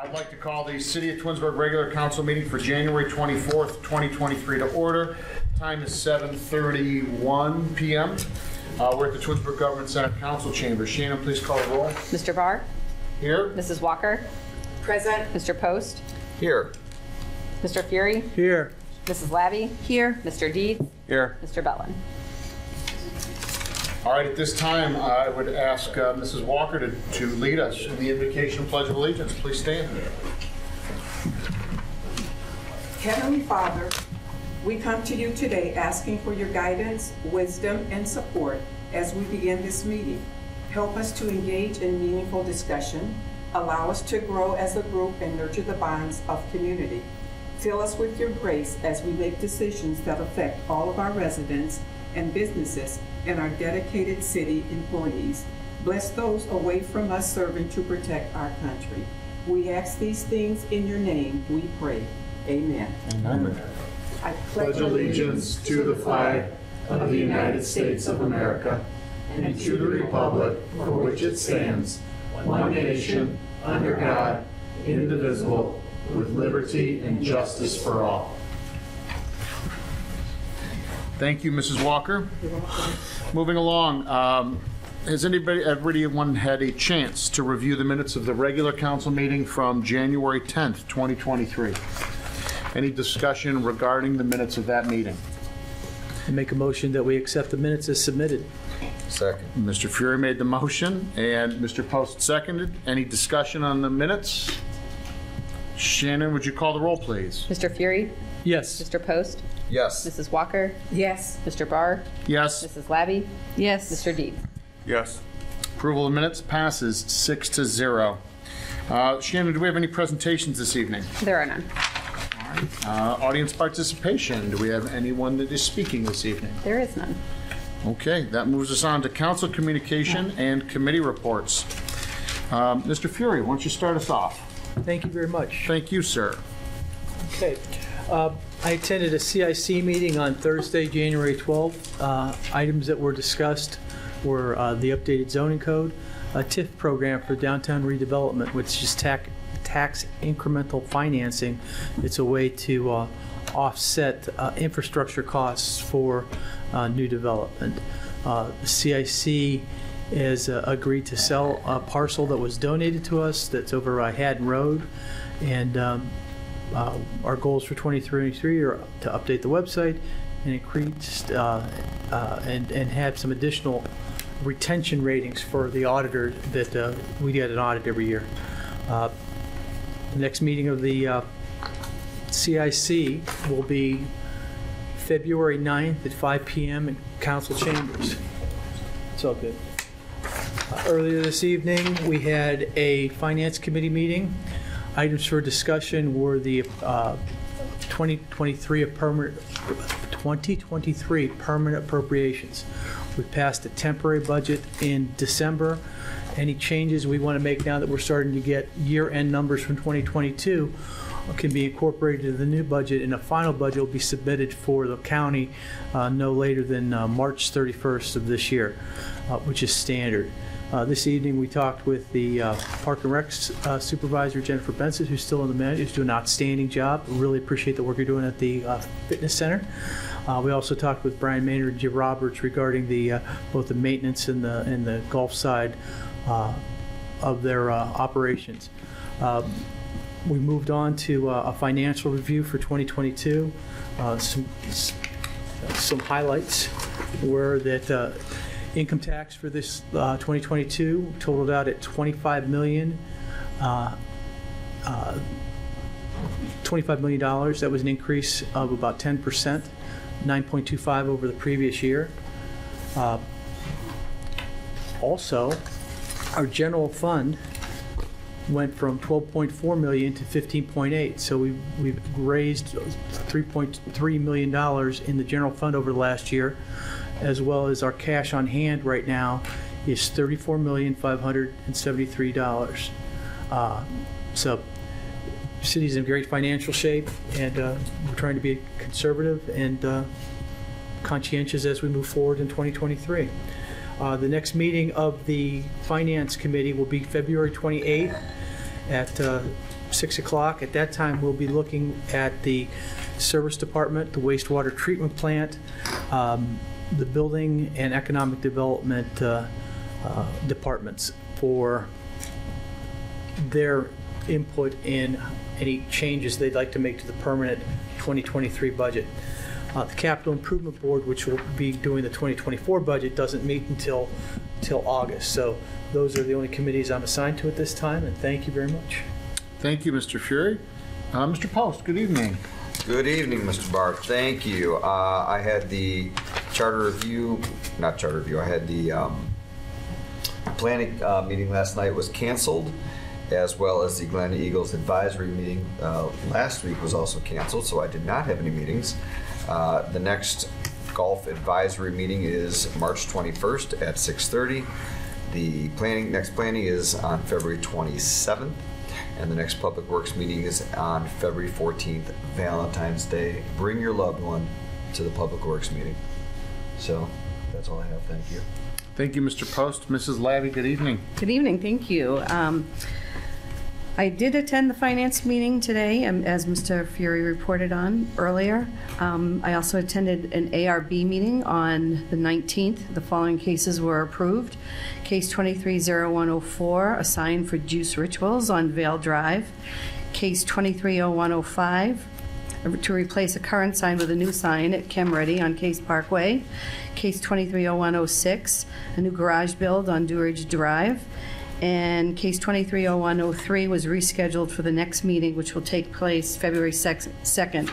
I'd like to call the City of Twinsburg regular council meeting for January 24th, 2023 to order. Time is 7:31 p.m. We're at the Twinsburg Government Center Council Chamber. Shannon, please call the roll. Mr. Barr? Here. Mrs. Walker? Present. Mr. Post? Here. Mr. Fury? Here. Mrs. Labby? Here. Mr. Deeds? Here. Mr. Bellin? All right, at this time, I would ask Mrs. Walker to lead us in the invocation and pledge of allegiance. Please stand. Heavenly Father, we come to you today asking for your guidance, wisdom, and support as we begin this meeting. Help us to engage in meaningful discussion, allow us to grow as a group and nurture the bonds of community. Fill us with your grace as we make decisions that affect all of our residents and businesses and our dedicated city employees. Bless those away from us serving to protect our country. We ask these things in your name, we pray. Amen. Amen. I pledge allegiance to the flag of the United States of America and to the republic for which it stands, one nation, under God, indivisible, with liberty and justice for all. Thank you, Mrs. Walker. Moving along, has everyone had a chance to review the minutes of the regular council meeting from January 10th, 2023? Any discussion regarding the minutes of that meeting? I make a motion that we accept the minutes as submitted. Second. Mr. Fury made the motion and Mr. Post seconded. Any discussion on the minutes? Shannon, would you call the roll, please? Mr. Fury? Yes. Mr. Post? Yes. Mrs. Walker? Yes. Mr. Barr? Yes. Mrs. Labby? Yes. Mr. Deeds? Yes. Approval of minutes passes 6-0. Shannon, do we have any presentations this evening? There are none. Audience participation. Do we have anyone that is speaking this evening? There is none. Okay, that moves us on to council communication and committee reports. Mr. Fury, why don't you start us off? Thank you very much. Thank you, sir. Okay. I attended a CIC meeting on Thursday, January 12th. Items that were discussed were the updated zoning code, a TIF program for downtown redevelopment, which is tax incremental financing. It's a way to offset infrastructure costs for new development. CIC has agreed to sell a parcel that was donated to us that's over Haddon Road, and our goals for 2023 are to update the website and increase and have some additional retention ratings for the auditor that we get an audit every year. The next meeting of the CIC will be February 9th at 5 p.m. in council chambers. It's all good. Earlier this evening, we had a finance committee meeting. Items for discussion were the 2023 permanent appropriations. We passed a temporary budget in December. Any changes we want to make now that we're starting to get year-end numbers from 2022 can be incorporated into the new budget, and a final budget will be submitted for the county no later than March 31st of this year, which is standard. This evening we talked with the Park and Rec supervisor, Jennifer Benson, who's still in the manager, who's doing an outstanding job. Really appreciate the work you're doing at the fitness center. We also talked with Brian Maynard and Jim Roberts regarding the both the maintenance and the golf side of their operations. We moved on to a financial review for 2022. Some highlights were that income tax for this 2022 totaled out at $25 million. $25 million. That was an increase of about 10%, 9.25 over the previous year. Also, our general fund went from 12.4 million to 15.8. So we've raised $3.3 million in the general fund over the last year, as well as our cash on hand right now is $34,573. So the city's in great financial shape, and we're trying to be conservative and conscientious as we move forward in 2023. The next meeting of the Finance Committee will be February 28th at 6 o'clock. At that time, we'll be looking at the service department, the wastewater treatment plant, the building and economic development departments for their input in any changes they'd like to make to the permanent 2023 budget. The Capital Improvement Board, which will be doing the 2024 budget, doesn't meet until August. So those are the only committees I'm assigned to at this time, and thank you very much. Thank you, Mr. Fury. Mr. Post, good evening. Good evening, Mr. Barr. Thank you. I had the I had the planning meeting last night was canceled, as well as the Glen Eagles advisory meeting last week was also canceled, so I did not have any meetings. The next golf advisory meeting is March 21st at 6:30. The next planning is on February 27th, and the next Public Works meeting is on February 14th, Valentine's Day. Bring your loved one to the Public Works meeting. So that's all I have. Thank you. Thank you, Mr. Post. Mrs. Labby, good evening. Good evening, thank you. I did attend the finance meeting today, as Mr. Fury reported on earlier. I also attended an ARB meeting on the 19th. The following cases were approved. Case 230104, a sign for Juice Rituals on Vale Drive. Case 230105, to replace a current sign with a new sign at Kemready on Case Parkway. Case 230106, a new garage build on Dewridge Drive. And case 230103 was rescheduled for the next meeting, which will take place February 2nd,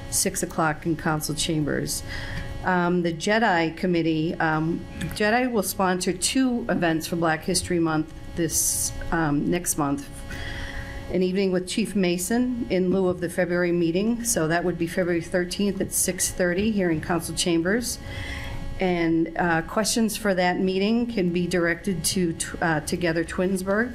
6 o'clock in council chambers. The JEDI Committee, JEDI will sponsor 2 events for Black History Month this next month. An evening with Chief Mason in lieu of the February meeting, so that would be February 13th at 6:30 here in council chambers. And questions for that meeting can be directed to Together Twinsburg.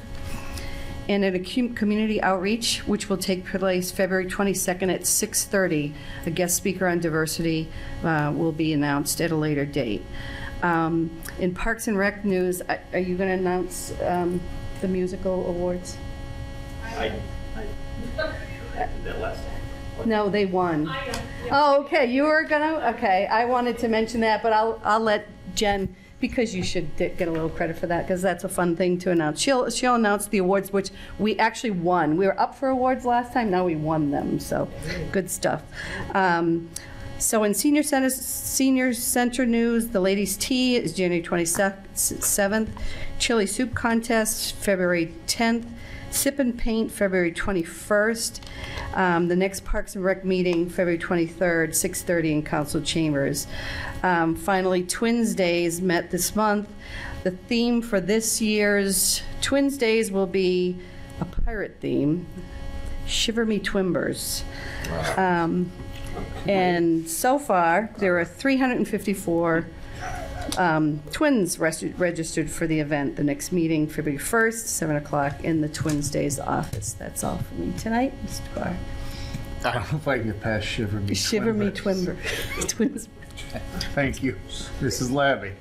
And at a community outreach, which will take place February 22nd at 6:30, a guest speaker on diversity will be announced at a later date. In Parks and Rec news, are you going to announce the musical awards? I did that last time. No, they won. Oh, okay, you were gonna, okay, I wanted to mention that, but I'll let Jen, because you should get a little credit for that, because that's a fun thing to announce. She'll announce the awards, which we actually won. We were up for awards last time, now we won them, so good stuff. So in Senior Center news, the Ladies' Tea is January 27th, Chili Soup Contest, February 10th, Sip and Paint, February 21st. The next Parks and Rec meeting, February 23rd, 6:30 in council chambers. Finally, Twins Days met this month. The theme for this year's Twins Days will be a pirate theme, Shiver Me Twimbers. Wow. And so far, there are 354 twins registered for the event. The next meeting, February 1st, 7 o'clock in the Twins Days office. That's all for me tonight, Mr. Carr. I don't know if I can get past Shiver Me Shiver Me Twimbers. Twins. Thank you, Mrs. Labby.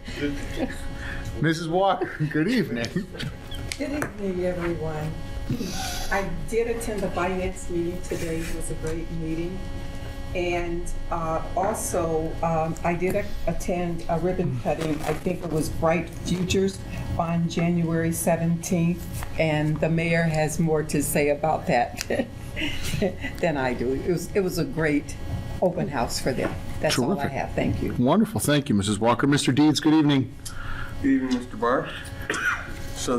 Mrs. Walker, good evening. Good evening, everyone. I did attend the finance meeting today. It was a great meeting. And also, I did attend a ribbon cutting. I think it was Bright Futures on January 17th. And the mayor has more to say about that than I do. It was a great open house for them. That's all I have. Thank you. Wonderful. Thank you, Mrs. Walker. Mr. Deeds, good evening. Good evening, Mr. Barr. So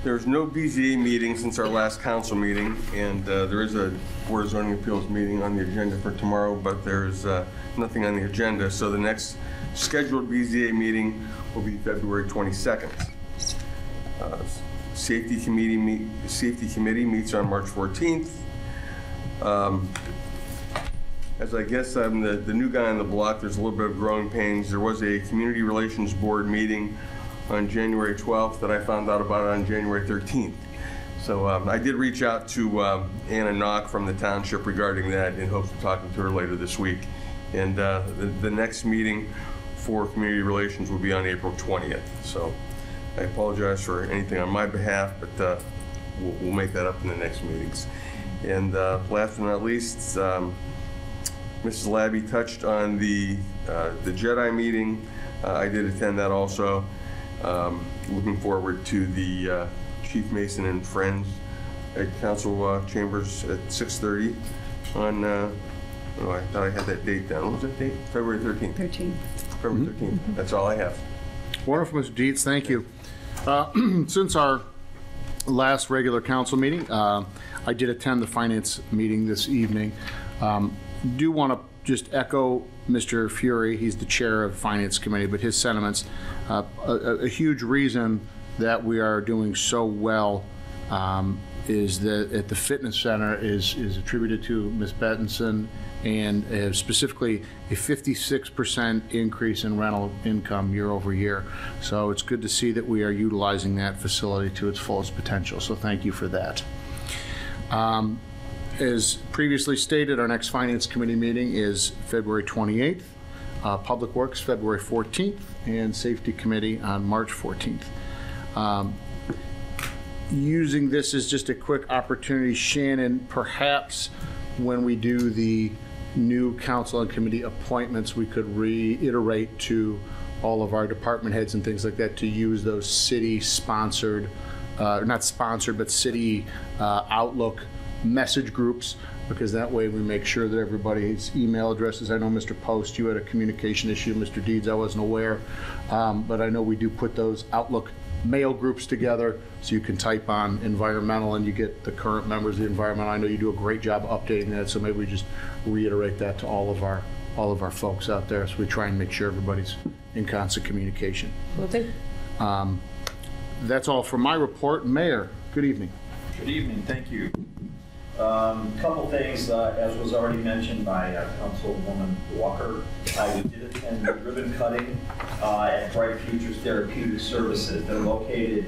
there's no BZA meeting since our last council meeting, and there is a Board of Zoning Appeals meeting on the agenda for tomorrow, but there's nothing on the agenda. So the next scheduled BZA meeting will be February 22nd. Safety Committee meets on March 14th. As I guess I'm the new guy on the block, there's a little bit of growing pains. There was a Community Relations Board meeting on January 12th that I found out about on January 13th. So I did reach out to Anna Knock from the township regarding that in hopes of talking to her later this week. And the next meeting for Community Relations will be on April 20th. So I apologize for anything on my behalf, but we'll make that up in the next meetings. And last but not least, Mrs. Labby touched on the Jedi meeting. I did attend that also. Looking forward to the Chief Mason and Friends at Council Chambers at 6:30 on, oh, I thought I had that date down. What was that date? February 13th. 13. February 13th. That's all I have. Wonderful, Mr. Dietz, thank you. Since our last regular council meeting, I did attend the finance meeting this evening. Do want to just echo Mr. Fury. He's the chair of the Finance Committee, but his sentiments. A huge reason that we are doing so well is that at the fitness center is attributed to Ms. Bettinson, and specifically a 56% increase in rental income year over year. So it's good to see that we are utilizing that facility to its fullest potential. So thank you for that. As previously stated, our next Finance Committee meeting is February 28th, Public Works February 14th, and Safety Committee on March 14th. Using this as just a quick opportunity, Shannon, perhaps when we do the new council and committee appointments, we could reiterate to all of our department heads and things like that to use those city-sponsored, not sponsored, but city Outlook message groups, because that way we make sure that everybody's email addresses. I know, Mr. Post, you had a communication issue. Mr. Deeds, I wasn't aware, but I know we do put those Outlook mail groups together, so you can type on environmental and you get the current members of the environment. I know you do a great job updating that, so maybe we just reiterate that to all of our folks out there, so we try and make sure everybody's in constant communication. Will do. That's all for my report. Mayor, good evening. Good evening, thank you. Couple things, as was already mentioned by Councilwoman Walker, we did attend the ribbon cutting at Bright Futures Therapeutic Services. They're located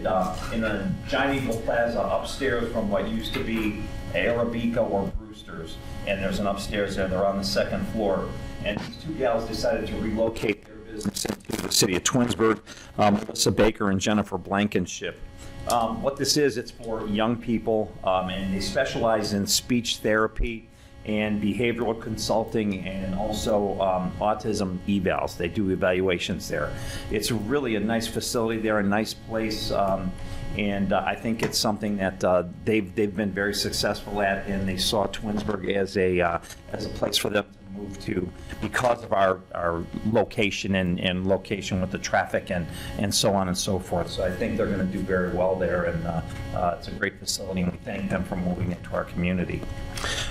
in a giant Eagle Plaza upstairs from what used to be Arabica or Brewster's, and there's an upstairs there. They're on the second floor, and these two gals decided to relocate their business into the city of Twinsburg, Melissa Baker and Jennifer Blankenship. What this is, it's for young people, and they specialize in speech therapy and behavioral consulting, and also autism evals. They do evaluations there. It's really a nice facility there, a nice place, and I think it's something that they've been very successful at, and they saw Twinsburg as a place for them to move to because of our location and location with the traffic and so on and so forth. So I think they're going to do very well there, and it's a great facility, and we thank them for moving into our community.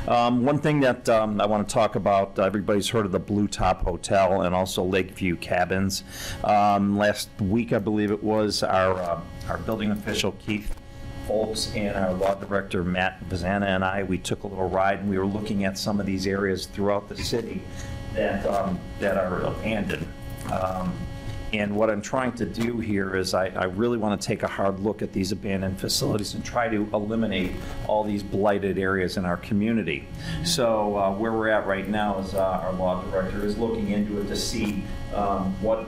One thing that I want to talk about, everybody's heard of the Blue Top Hotel and also Lakeview Cabins. Last week, I believe it was, our building official, Keith Folks, and our law director, Matt Vazana, and we took a little ride, and we were looking at some of these areas throughout the city that are abandoned. And what I'm trying to do here is I really want to take a hard look at these abandoned facilities and try to eliminate all these blighted areas in our community. So where we're at right now is our law director is looking into it to see what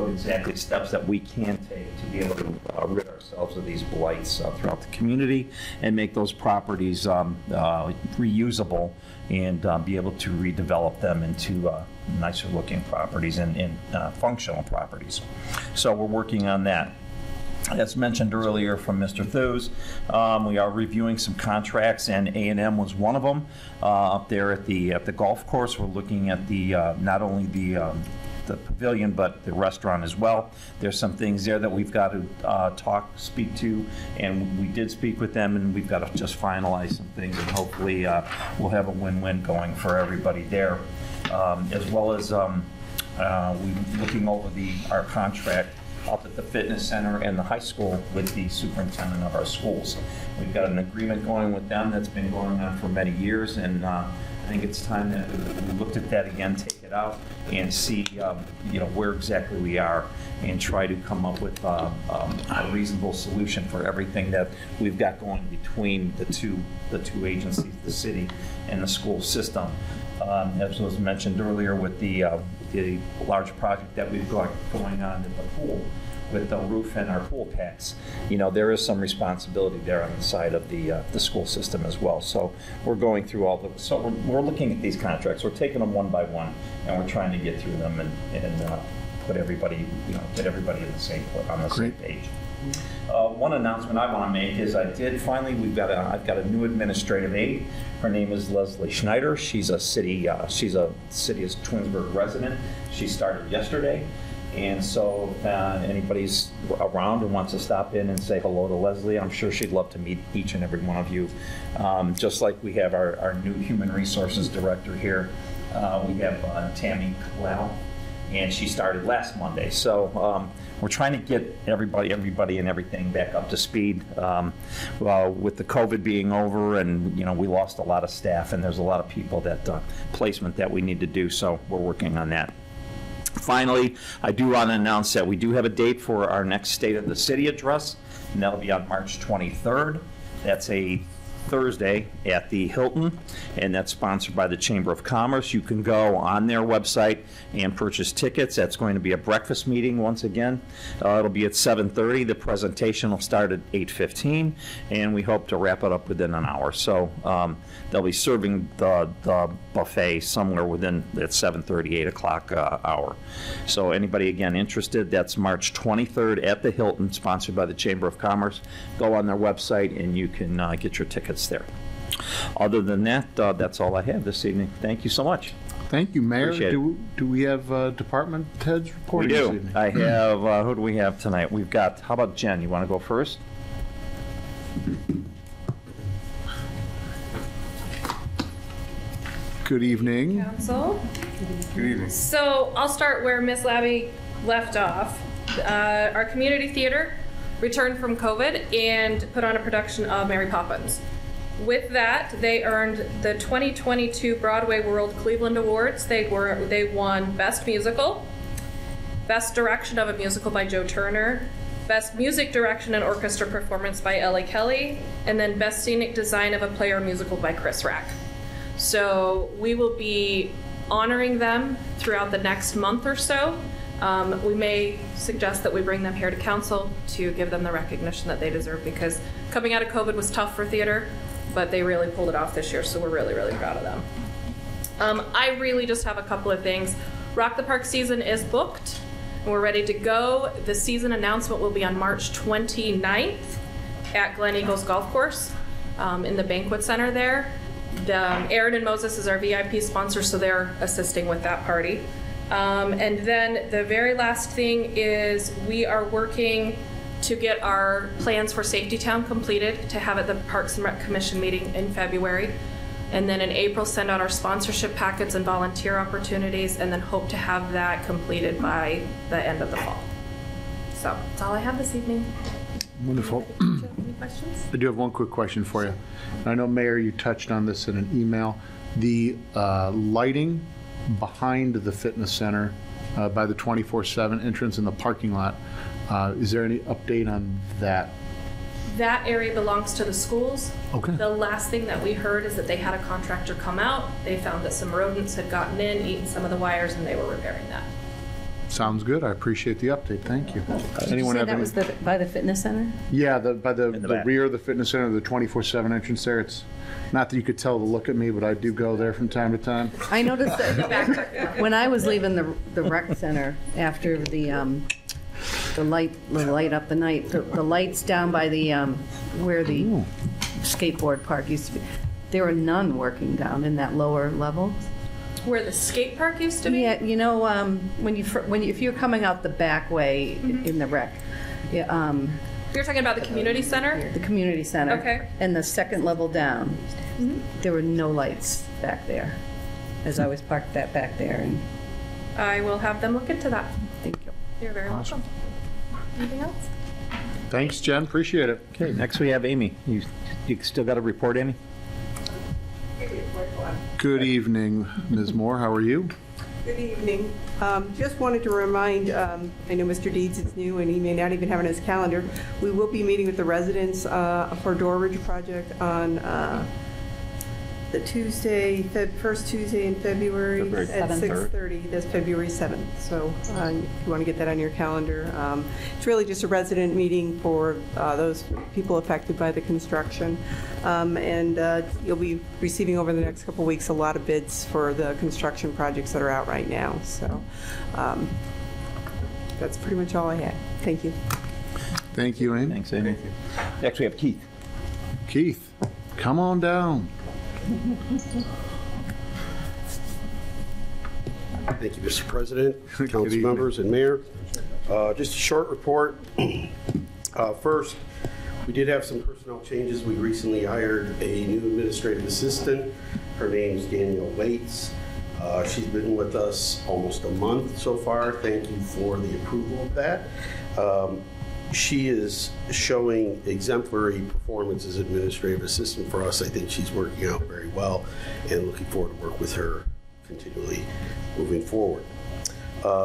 exactly steps that we can take to be able to rid ourselves of these blights throughout the community and make those properties reusable and be able to redevelop them into nicer looking properties and functional properties. So we're working on that. As mentioned earlier from Mr. Thews, we are reviewing some contracts, and A&M was one of them. Up there at the golf course, we're looking at the not only the pavilion, but the restaurant as well. There's some things there that we've got to speak to, and we did speak with them, and we've got to just finalize some things, and hopefully we'll have a win-win going for everybody there. As well as we're looking over our contract out at the fitness center and the high school with the superintendent of our schools. We've got an agreement going with them that's been going on for many years, and I think it's time that we looked at that again, take it out, and see where exactly we are, and try to come up with a reasonable solution for everything that we've got going between the two agencies, the city and the school system. As was mentioned earlier with the large project that we've got going on at the pool, with the roof and our pool packs, there is some responsibility there on the side of the school system as well. So we're going through so we're looking at these contracts. We're taking them one by one, and we're trying to get through them and put everybody, get everybody on the same page. One announcement I want to make is I've got a new administrative aide. Her name is Leslie Schneider. She's a city of Twinsburg resident. She started yesterday. And so if anybody's around and wants to stop in and say hello to Leslie, I'm sure she'd love to meet each and every one of you. Just like we have our new human resources director here, we have Tammy Clow, and she started last Monday. So we're trying to get everybody and everything back up to speed. With the COVID being over, and we lost a lot of staff, and there's a lot of people that placement that we need to do. So we're working on that. Finally, I do want to announce that we do have a date for our next State of the City address, and that'll be on March 23rd. That's a Thursday at the Hilton, and that's sponsored by the Chamber of Commerce. You can go on their website and purchase tickets. That's going to be a breakfast meeting once again. It'll be at 7:30. The presentation will start at 8:15, and we hope to wrap it up within an hour. So they'll be serving the buffet somewhere within that 7:30, 8 o'clock hour. So anybody, again, interested, that's March 23rd at the Hilton, sponsored by the Chamber of Commerce. Go on their website, and you can get your tickets there. Other than that, that's all I have this evening. Thank you so much. Thank you, Mayor. Appreciate it. Do we have department heads We reporting this do. evening? I have, who do we have tonight? We've got, how about Jen? You want to go first? Good evening. Council. Good evening. So I'll start where Miss Labby left off. Our community theater returned from COVID and put on a production of Mary Poppins. With that, they earned the 2022 Broadway World Cleveland Awards. They won Best Musical, Best Direction of a Musical by Joe Turner, Best Music Direction and Orchestra Performance by Ellie Kelly, and then Best Scenic Design of a Play or Musical by Chris Rack. So we will be honoring them throughout the next month or so. We may suggest that we bring them here to council to give them the recognition that they deserve, because coming out of COVID was tough for theater, but they really pulled it off this year, so we're really, really proud of them. I really just have a couple of things. Rock the Park season is booked, and we're ready to go. The season announcement will be on March 29th at Glen Eagles Golf Course in the banquet center there. Aaron and Moses is our VIP sponsor, so they're assisting with that party. And then the very last thing is we are working to get our plans for Safety Town completed to have at the Parks and Rec Commission meeting in February. And then in April, send out our sponsorship packets and volunteer opportunities, and then hope to have that completed by the end of the fall. So that's all I have this evening. Wonderful. Do you have any questions? I do have one quick question for you. I know, Mayor, you touched on this in an email. The lighting behind the fitness center by the 24/7 entrance in the parking lot, is there any update on that? That area belongs to the schools. Okay. The last thing that we heard is that they had a contractor come out. They found that some rodents had gotten in, eaten some of the wires, and they were repairing that. Sounds good. I appreciate the update. Thank you. Anyone Say have that any? was by the fitness center? Yeah, by the back. rear of the fitness center, the 24/7 entrance there. It's not that you could tell to look at me, but I do go there from time to time. I noticed that when I was leaving the rec center after the light up the night, the lights down by the where the skateboard park used to be, there were none working down in that lower level. Where the skate park used to be? Yeah, you know, if you're coming out the back way in the rec, yeah, You're talking about the community center? the community center. Okay. And the second level down, there were no lights back there, as I was parked back there, and I will have them look into that. thank you. You're very welcome. Anything else? Thanks, Jen. Appreciate it. Okay, next we have Amy. You still got a report, Amy? Good evening, Ms. Moore. How are you? Good evening. Just wanted to remind, I know Mr. Deeds is new and he may not even have it on his calendar. We will be meeting with the residents for Door Ridge project on the Tuesday, first Tuesday in February at 6:30. That's February 7th. So if you want to get that on your calendar. It's really just a resident meeting for those people affected by the construction. And you'll be receiving over the next couple weeks a lot of bids for the construction projects that are out right now. So that's pretty much all I had. Thank you. Thank you, Amy. Thanks, Amy. Next, we have Keith. Keith, come on down. Thank you, Mr. President, Good council evening. members, and mayor. Just a short report. First, we did have some personnel changes. We recently hired a new administrative assistant. Her name's Danielle Waits. She's been with us almost a month so far. Thank you for the approval of that. She is showing exemplary performance as administrative assistant for us. I think she's working out very well and looking forward to work with her continually moving forward.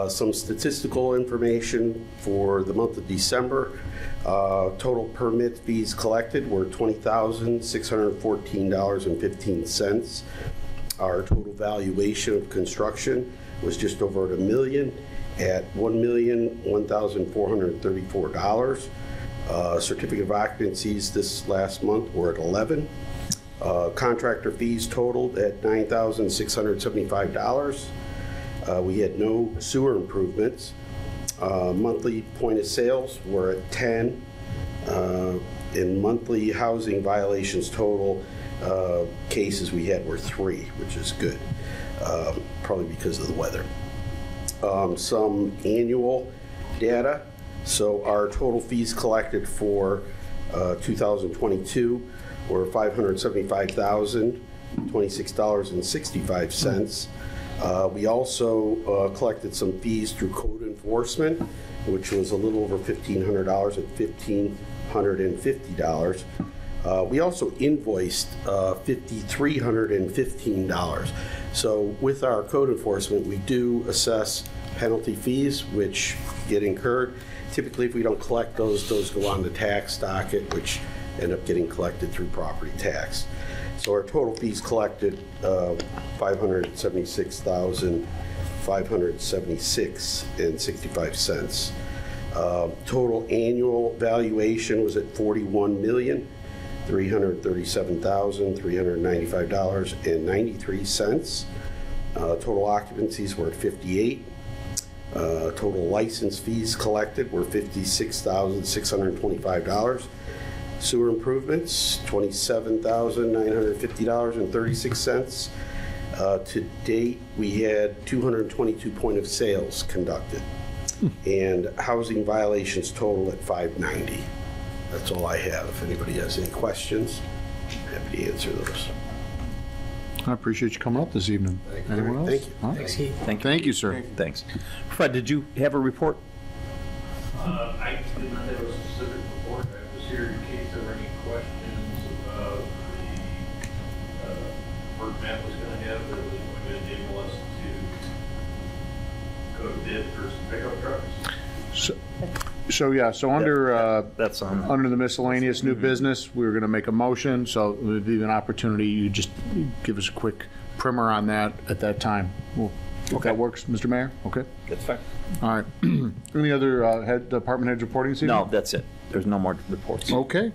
Some statistical information for the month of December. Total permit fees collected were $20,614.15. Our total valuation of construction was just over $1 million at $1,001,434. Certificate of occupancies this last month were at 11. Contractor fees totaled at $9,675. We had no sewer improvements. Monthly point of sales were at 10. And monthly housing violations total cases we had were 3, which is good, probably because of the weather. Some annual data. So our total fees collected for 2022 were $575,026.65. We also collected some fees through code enforcement, which was a little over $1,500 at $1,550. We also invoiced $5,315. So with our code enforcement, we do assess penalty fees, which get incurred. Typically, if we don't collect those go on the tax docket, which end up getting collected through property tax. So our total fees collected, $576,576.65. Total annual valuation was at $41,337,395.93. Total occupancies were at 58. Total license fees collected were $56,625. Sewer improvements, $27,950.36. To date, we had 222 point of sales conducted, and housing violations total at 590. That's all I have. If anybody has any questions, I'm happy to answer those. I appreciate you coming up this evening. Anyone else? Thank you. Huh? Thanks, Keith. Thank you, sir. Thanks. Fred, did you have a report? I did not have a specific report. I was here in case there were any questions about the work Matt was going to have that was going to enable us to go to bid for some pickup trucks. So under That's on. under the miscellaneous new business, we were going to make a motion, so it would be an opportunity. You just give us a quick primer on that at that time. Well, if that works, Mr. Mayor? Okay. That's fine. All right. Any other department heads reporting this evening? No, that's it. There's no more reports. Okay.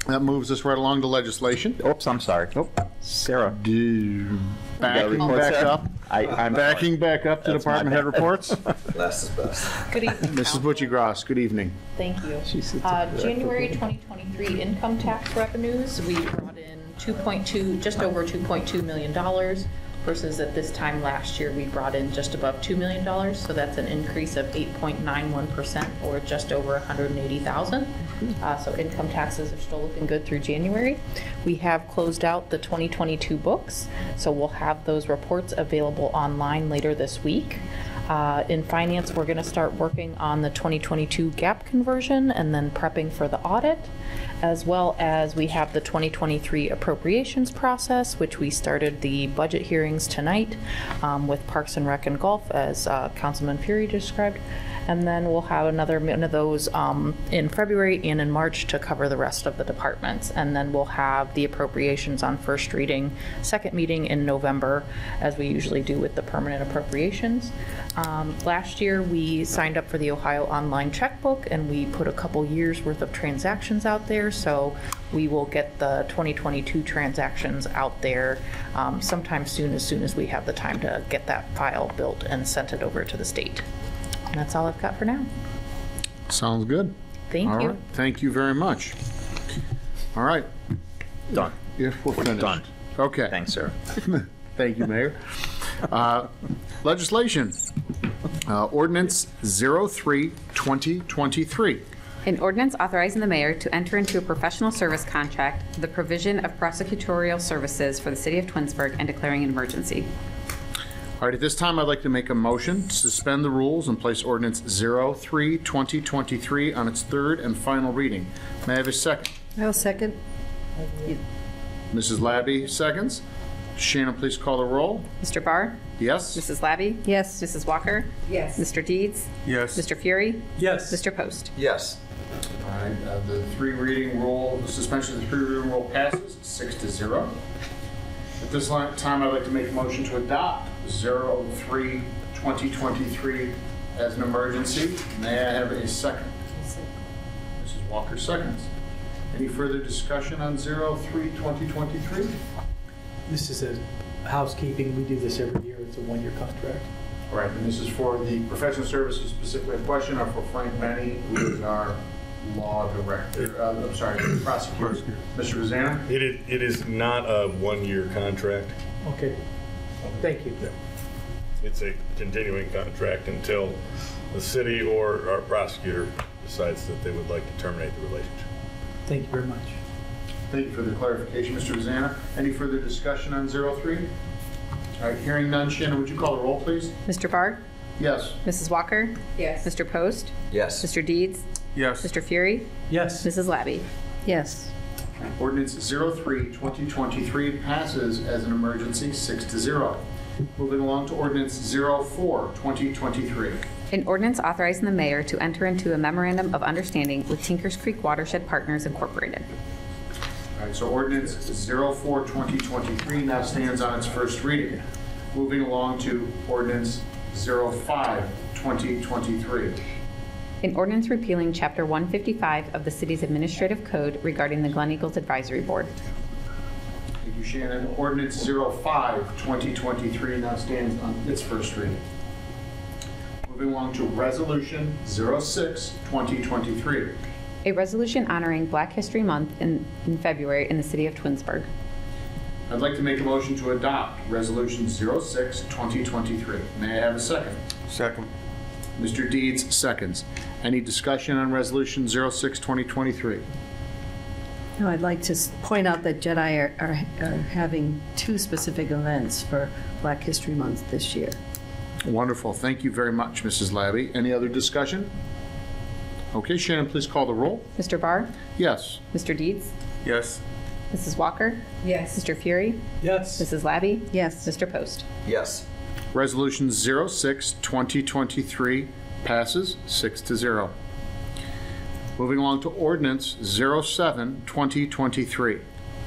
That moves us right along to legislation. Oops, I'm sorry. Oh. Sarah. Backing report, back Sarah? up. I'm Backing back up to That's my department head bad. reports. Last is best. Good evening. Mrs. Butchie Gross, good evening. Thank you. She sits at the January 2023 income tax revenues, we brought in just over $2.2 million versus at this time last year, we brought in just above $2 million. So that's an increase of 8.91% or just over $180,000. So income taxes are still looking good through January. We have closed out the 2022 books, so we'll have those reports available online later this week. In finance, we're going to start working on the 2022 GAAP conversion and then prepping for the audit. as well as we have the 2023 appropriations process, which we started the budget hearings tonight with Parks and Rec and Golf, as Councilman Fury described. And then we'll have another one of those in February and in March to cover the rest of the departments. And then we'll have the appropriations on first reading, second meeting in November, as we usually do with the permanent appropriations. Last year, we signed up for the Ohio Online Checkbook, and we put a couple years worth of transactions out there. So we will get the 2022 transactions out there sometime soon as we have the time to get that file built and sent it over to the state. And that's all I've got for now. Sounds good. Thank All you. right. Thank you very much. All right. Done. If we're finished. Done. Okay. Thanks, sir. Thank you, Mayor. Legislation. Ordinance 03-2023. An ordinance authorizing the mayor to enter into a professional service contract for the provision of prosecutorial services for the city of Twinsburg and declaring an emergency. All right, at this time, I'd like to make a motion to suspend the rules and place ordinance 03-2023 on its third and final reading. May I have a second? I'll second. Mrs. Labby seconds. Shannon, please call the roll. Mr. Barr? Yes? Mrs. Labby? Yes. Mrs. Walker? Yes. Mr. Deeds? Yes. Mr. Fury? Yes. Mr. Post? Yes. All right, the suspension of the three reading rule passes 6-0. At this time, I'd like to make a motion to adopt 03-2023 as an emergency. May I have a second? Mrs. Walker seconds. Any further discussion on 03-2023? This is a housekeeping. We do this every year. It's a one-year contract. All right, and this is for the professional services specifically. A question are for Frank Benny, who is our law director, prosecutor. Mr. Rosanna? It is not a one-year contract. Okay. Thank you. It's a continuing contract until the city or our prosecutor decides that they would like to terminate the relationship. Thank you very much. Thank you for the clarification, Mr. Rosanna. Any further discussion on 03? All right, hearing none. Shannon, would you call the roll, please? Mr. Barr? Yes. Mrs. Walker? Yes. Mr. Post? Yes. Mr. Deeds? Yes. Mr. Fury? Yes. Mrs. Labby? Yes. Ordinance 03-2023 passes as an emergency 6-0. Moving along to ordinance 04-2023. An ordinance authorizing the mayor to enter into a memorandum of understanding with Tinkers Creek Watershed Partners Incorporated. All right, so ordinance 04-2023 now stands on its first reading. Moving along to ordinance 05-2023. An ordinance repealing Chapter 155 of the city's administrative code regarding the Glen Eagles Advisory Board. Thank you, Shannon. Ordinance 05-2023 now stands on its first reading. Moving along to resolution 06-2023. A resolution honoring Black History Month in February in the city of Twinsburg. I'd like to make a motion to adopt resolution 06-2023. May I have a second? Second. Mr. Deeds seconds. Any discussion on resolution 06-2023? No, I'd like to point out that Jedi are having two specific events for Black History Month this year. Wonderful. Thank you very much, Mrs. Labby. Any other discussion? Okay, Shannon, please call the roll. Mr. Barr? Yes. Mr. Deeds? Yes. Mrs. Walker? Yes. Mr. Fury? Yes. Mrs. Labby? Yes. Mr. Post? Yes. Resolution 06-2023 passes 6-0. Moving along to ordinance 07-2023.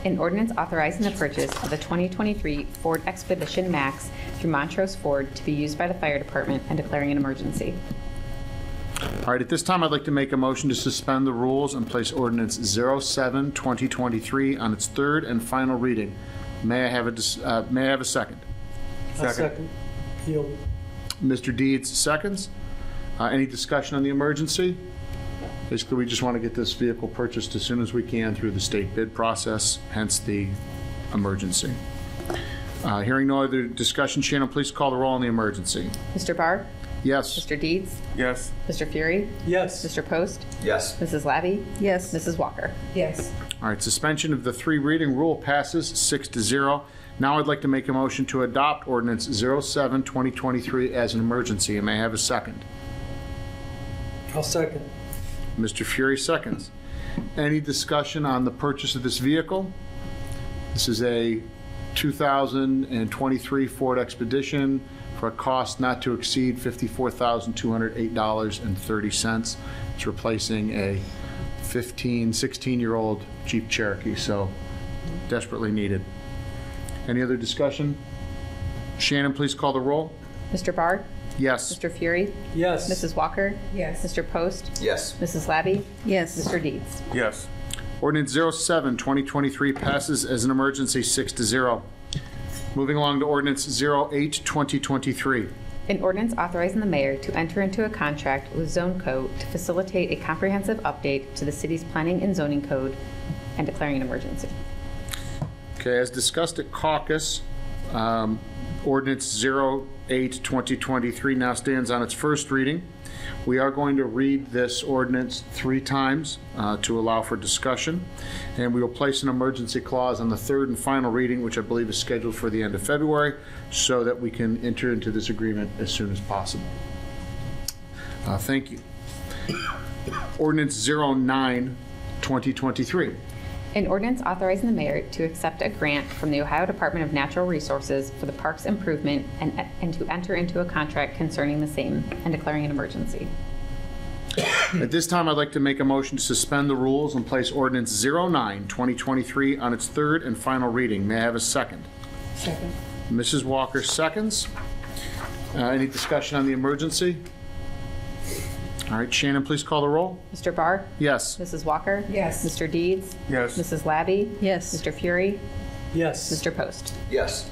An ordinance authorizing the purchase of the 2023 Ford Expedition Max through Montrose Ford to be used by the fire department and declaring an emergency. All right, at this time, I'd like to make a motion to suspend the rules and place ordinance 07-2023 on its third and final reading. May I have a second? Second. Yield. Mr. Deeds seconds. Any discussion on the emergency? Basically, we just want to get this vehicle purchased as soon as we can through the state bid process, hence the emergency. Hearing no other discussion, Shannon, please call the roll on the emergency. Mr. Barr? Yes. Mr. Deeds? Yes. Mr. Fury? Yes. Mr. Post? Yes. Mrs. Labby? Yes. Mrs. Walker? Yes. All right, suspension of the three reading rule passes 6-0. Now I'd like to make a motion to adopt ordinance 07-2023 as an emergency. May I have a second? I'll second. Mr. Fury seconds. Any discussion on the purchase of this vehicle? This is a 2023 Ford Expedition for a cost not to exceed $54,208.30. It's replacing a 16-year-old Jeep Cherokee, so desperately needed. Any other discussion? Shannon, please call the roll. Mr. Barr? Yes. Mr. Fury? Yes. Mrs. Walker? Yes. Mr. Post? Yes. Mrs. Labby? Yes. Mr. Deeds? Yes. Ordinance 07, 2023 passes as an emergency 6-0. Moving along to Ordinance 08, 2023. An ordinance authorizing the mayor to enter into a contract with Zone Code to facilitate a comprehensive update to the city's planning and zoning code and declaring an emergency. Okay, as discussed at caucus, Ordinance 08, 2023 now stands on its first reading. We are going to read this ordinance 3 times to allow for discussion, and we will place an emergency clause on the third and final reading, which I believe is scheduled for the end of February, so that we can enter into this agreement as soon as possible. Thank you. Ordinance 09, 2023. An ordinance authorizing the mayor to accept a grant from the Ohio Department of Natural Resources for the parks improvement and to enter into a contract concerning the same and declaring an emergency. At this time, I'd like to make a motion to suspend the rules and place Ordinance 09, 2023 on its third and final reading. May I have a second? Second. Mrs. Walker seconds. Any discussion on the emergency? All right, Shannon, please call the roll. Mr. Barr? Yes. Mrs. Walker? Yes. Mr. Deeds? Yes. Mrs. Labby? Yes. Mr. Fury? Yes. Mr. Post? Yes.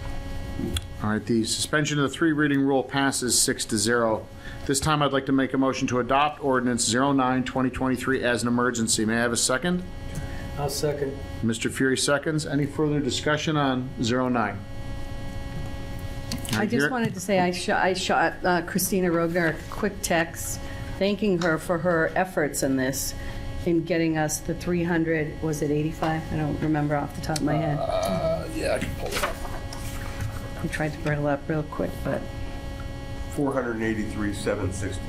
All right, the suspension of the 3-reading rule passes 6-0. This time, I'd like to make a motion to adopt Ordinance 09, 2023 as an emergency. May I have a second? I'll second. Mr. Fury seconds. Any further discussion on 09? I just wanted to say I shot Christina Rogner a quick text thanking her for her efforts in this, in getting us the 300, was it 85? I don't remember off the top of my head. Yeah, I can pull it up. I tried to bring it up real quick, but 483,760.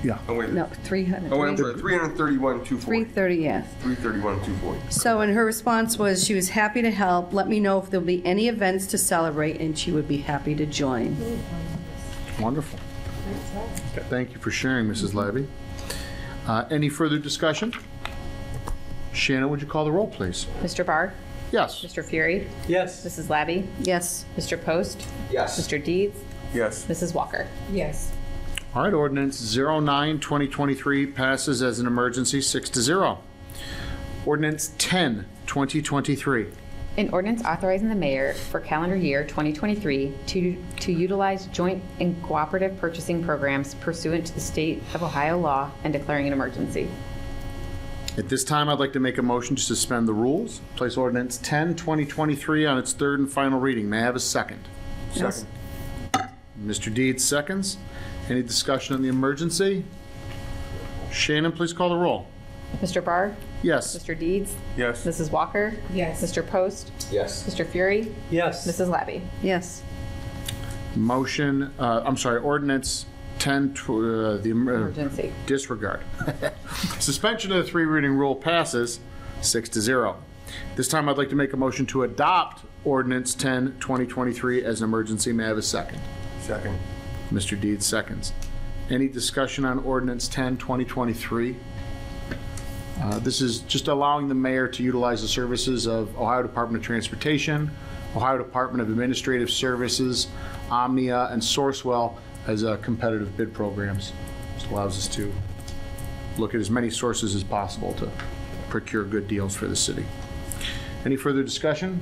Yeah. Oh, wait. no, 300. Oh, wait, I'm sorry. 331,240. 330, yeah. 331,240. So, and her response was she was happy to help, let me know if there'll be any events to celebrate, and she would be happy to join. Wonderful. Thank you for sharing, Mrs. Labby. Any further discussion? Shannon, would you call the roll, please? Mr. Barr? Yes. Mr. Fury? Yes. Mrs. Labby? Yes. Mr. Post? Yes. Mr. Deeds? Yes. Mrs. Walker? Yes. All right, Ordinance 09, 2023 passes as an emergency 6-0. Ordinance 10, 2023. An ordinance authorizing the mayor for calendar year 2023 to utilize joint and cooperative purchasing programs pursuant to the state of Ohio law and declaring an emergency. At this time, I'd like to make a motion to suspend the rules, place Ordinance 10, 2023 on its third and final reading. May I have a second? Second. Mr. Deeds seconds. Any discussion on the emergency? Shannon, please call the roll. Mr. Barr? Yes. Mr. Deeds? Yes. Mrs. Walker? Yes. Mr. Post? Yes. Mr. Fury? Yes. Mrs. Labby? Yes. Ordinance 10, Emergency. disregard. Suspension of the 3-reading rule passes 6-0. This time, I'd like to make a motion to adopt Ordinance 10, 2023 as an emergency. May I have a second? Second. Mr. Deeds seconds. Any discussion on Ordinance 10, 2023? This is just allowing the mayor to utilize the services of Ohio Department of Transportation, Ohio Department of Administrative Services, Omnia, and Sourcewell as competitive bid programs. This allows us to look at as many sources as possible to procure good deals for the city. Any further discussion?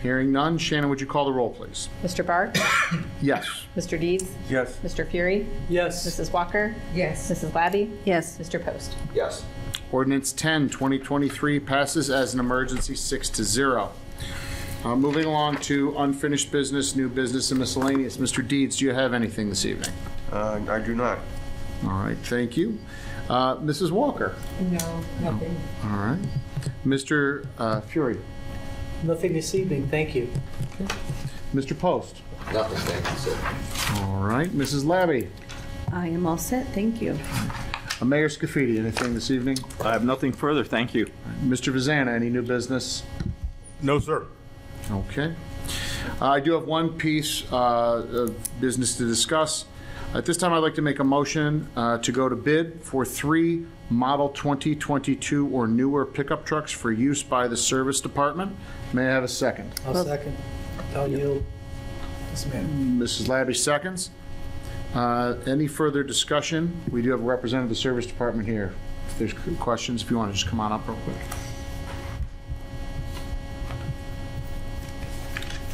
Hearing none. Shannon, would you call the roll, please? Mr. Barr? Yes. Mr. Deeds? Yes. Mr. Fury? Yes. Mrs. Walker? Yes. Mrs. Labby? Yes. Mr. Post? Yes. Ordinance 10, 2023 passes as an emergency 6-0. Moving along to unfinished business, new business, and miscellaneous. Mr. Deeds, do you have anything this evening? I do not. All right, thank you. Mrs. Walker? No, nothing. All right. Mr. Fury? Nothing this evening, thank you. Mr. Post? Nothing, thank you, sir. All right. Mrs. Labby? I am all set, thank you. Mayor Scafidi, anything this evening? I have nothing further, thank you. Mr. Vazana, any new business? No, sir. Okay. I do have one piece of business to discuss. At this time, I'd like to make a motion to go to bid for 3 Model 2022 or newer pickup trucks for use by the Service Department. May I have a second? I'll second. I'll yield. Yes, ma'am. Mrs. Labby seconds. Any further discussion? We do have a representative of the Service Department here. If there's questions, if you want to just come on up real quick.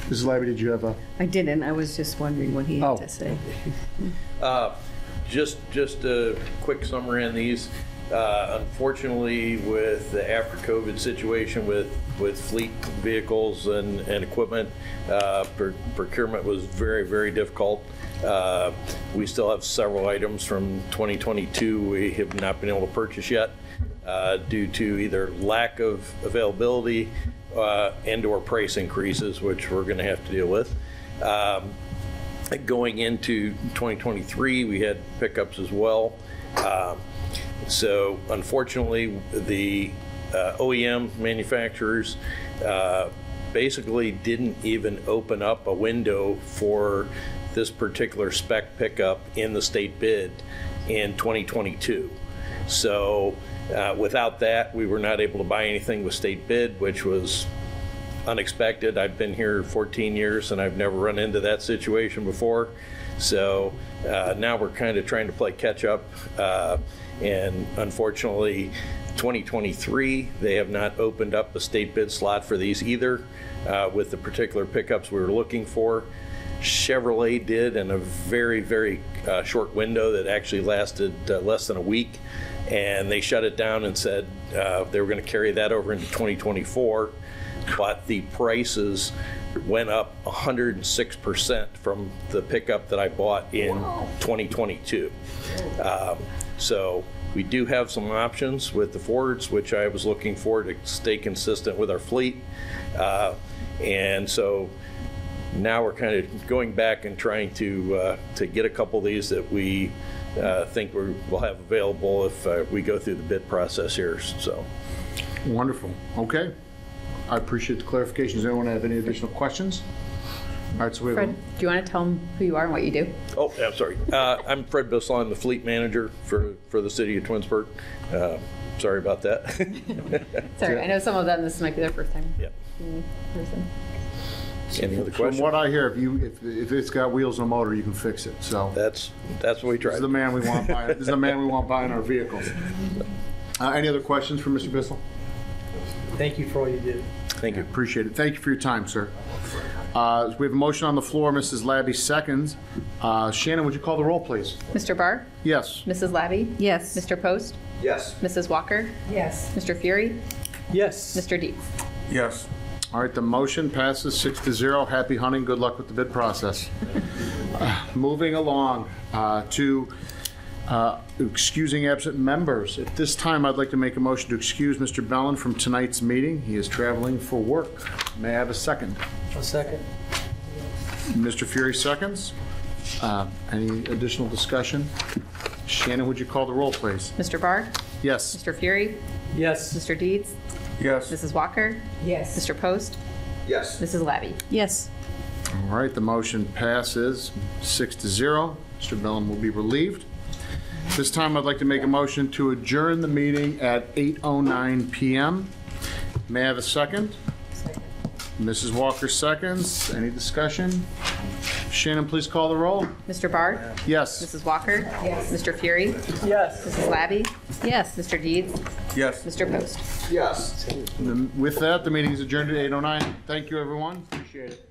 Mrs. Labby, did you have a? I didn't. I was just wondering what he had to say. Just a quick summary on these. Unfortunately, with the after-COVID situation with fleet vehicles and equipment, procurement was very, very difficult. We still have several items from 2022 we have not been able to purchase yet due to either lack of availability and/or price increases, which we're going to have to deal with. Going into 2023, we had pickups as well. So unfortunately, the OEM manufacturers basically didn't even open up a window for this particular spec pickup in the state bid in 2022. So without that, we were not able to buy anything with state bid, which was unexpected. I've been here 14 years and I've never run into that situation before. So now we're kind of trying to play catch up. And unfortunately, 2023, they have not opened up a state bid slot for these either with the particular pickups we were looking for. Chevrolet did in a very, very short window that actually lasted less than a week. And they shut it down and said they were going to carry that over into 2024. But the prices went up 106% from the pickup that I bought in 2022. So we do have some options with the Fords, which I was looking for to stay consistent with our fleet. And so now we're kind of going back and trying to get a couple of these that we think we'll have available if we go through the bid process here. So wonderful. Okay. I appreciate the clarifications. Does anyone have any additional questions? All right, so we have Fred, do you want to tell them who you are and what you do? Oh, yeah, I'm sorry. I'm Fred Bissell. I'm the fleet manager for the city of Twinsburg. Sorry about that. Sorry, I know some of them, this might be their first time. Yeah. Person. Any other questions? From what I hear, if it's got wheels and a motor, you can fix it. So that's what we try. This is the man we want buying. This is the man we want buying our vehicles. Any other questions for Mr. Bissell? Thank you for all you did. Thank you. Appreciate it. Thank you for your time, sir. We have a motion on the floor. Mrs. Labby seconds. Shannon, would you call the roll, please? Mr. Barr? Yes. Mrs. Labby? Yes. Mr. Post? Yes. Mrs. Walker? Yes. Mr. Fury? Yes. Mr. Dietz? Yes. All right, the motion passes 6-0. Happy hunting. Good luck with the bid process. Moving along to excusing absent members. At this time, I'd like to make a motion to excuse Mr. Bellin from tonight's meeting. He is traveling for work. May I have a second? A second. Mr. Fury seconds. Any additional discussion? Shannon, would you call the roll, please? Mr. Barr? Yes. Mr. Fury? Yes. Mr. Dietz? Yes. Mrs. Walker? Yes. Mr. Post? Yes. Mrs. Labby? Yes. All right, the motion passes 6-0. Mr. Bellin will be relieved. This time, I'd like to make a motion to adjourn the meeting at 8:09 p.m. May I have a second? Second. Mrs. Walker seconds. Any discussion? Shannon, please call the roll. Mr. Barr? Yes. Mrs. Walker? Yes. Mr. Fury? Yes. Mrs. Labby? Yes. Mr. Dietz? Yes. Mr. Post? Yes. With that, the meeting is adjourned at 8:09. Thank you, everyone. Appreciate it.